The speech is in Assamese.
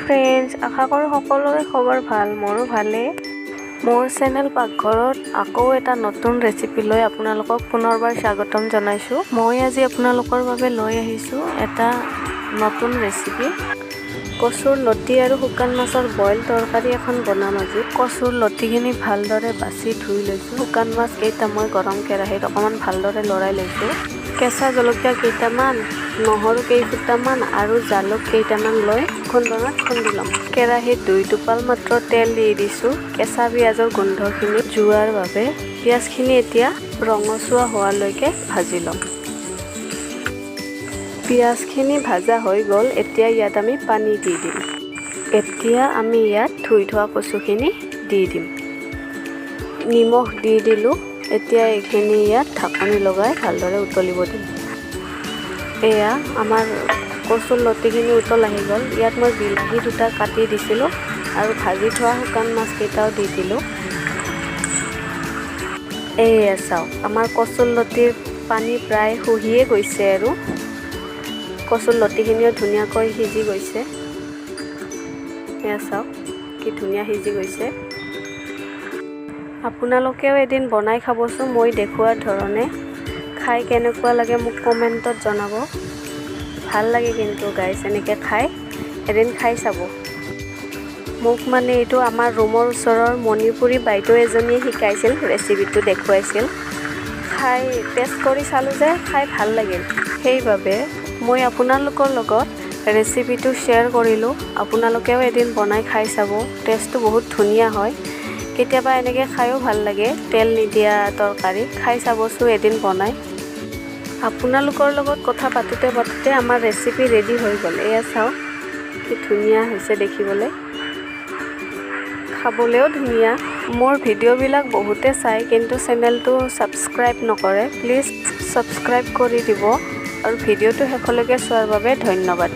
ফ্ৰেণ্ডছ, আশা কৰোঁ সকলোৰে খবৰ ভাল। মোৰো ভালেই। মোৰ চেনেল পাকঘৰত আকৌ এটা নতুন ৰেচিপি লৈ আপোনালোকক পুনৰবাৰ স্বাগতম জনাইছোঁ। মই আজি আপোনালোকৰ বাবে লৈ আহিছোঁ এটা নতুন ৰেচিপি। কচুৰ লতি আৰু শুকান মাছৰ বইল তৰকাৰী এখন বনাম আজি। কচুৰ লতিখিনি ভালদৰে বাছি ধুই লৈছোঁ। শুকান মাছ কেইটা মই গৰম কেৰাহীত অকণমান ভালদৰে লৰাই লৈছোঁ। কেঁচা জলকীয়া কেইটামান, নহৰু কেইফুটামান আৰু জালুক কেইটামান লৈ খুন্দনাত খুন্দি ল'ম। কেৰাহীত 2 টোপাল মাত্ৰ তেল দি দিছোঁ কেঁচা পিঁয়াজৰ গোন্ধখিনি যোৱাৰ বাবে। পিঁয়াজখিনি এতিয়া ৰঙচুৱা হোৱালৈকে ভাজি ল'ম। পিঁয়াজখিনি ভাজা হৈ গ'ল। এতিয়া ইয়াত আমি পানী দি দিম। এতিয়া আমি ইয়াত ধুই থোৱা কচুখিনি দি দিম। নিমখ দি দিলোঁ। এতিয়া এইখিনি ইয়াত ঢাকনি লগাই ভালদৰে উতলিব দিম। এয়া আমাৰ কচুৰ লতিখিনি উতল আহি গ'ল। ইয়াত মই বিলাহী 2টা কাটি দিছিলোঁ আৰু ভাজি থোৱা শুকান মাছকেইটাও দি দিলোঁ। এয়া চাওক, আমাৰ কচুৰ লতিৰ পানী প্ৰায় শুহিয়ে গৈছে আৰু কচুৰ লতিখিনিও ধুনীয়াকৈ সিজি গৈছে। এয়া চাওক কি ধুনীয়া সিজি গৈছে। আপোনালোকেও এদিন বনাই খাবচোন মই দেখুওৱাৰ ধৰণে। খাই কেনেকুৱা লাগে মোক কমেণ্টত জনাব। ভাল লাগে কিন্তু গাইছ, এনেকৈ খাই এদিন খাই চাব। মোক মানে এইটো আমাৰ ৰুমৰ ওচৰৰ মণিপুৰী বাইদেউ এজনীয়ে শিকাইছিল, ৰেচিপিটো দেখুৱাইছিল। খাই টেষ্ট কৰি চালোঁ যে খাই ভাল লাগিল। সেইবাবে মই আপোনালোকৰ লগত ৰেচিপিটো শ্বেয়াৰ কৰিলোঁ। আপোনালোকেও এদিন বনাই খাই চাব। টেষ্টটো বহুত ধুনীয়া হয়। কেতিয়াবা এনেকৈ খায়ো ভাল লাগে, তেল নিদিয়া তৰকাৰী। খাই চাবচোন এদিন বনাই। আপোনালোকৰ লগত কথা পাতোঁতে পাতোঁতে আমাৰ ৰেচিপি ৰেডি হৈ গ'ল। এয়া চাওক কি ধুনীয়া হৈছে দেখিবলৈ, খাবলৈও ধুনীয়া। মোৰ ভিডিঅ'বিলাক বহুতে চাই কিন্তু চেনেলটো ছাবস্ক্ৰাইব নকৰে। প্লিজ ছাবস্ক্ৰাইব কৰি দিব আৰু ভিডিঅ'টো শেষলৈকে চোৱাৰ বাবে ধন্যবাদ।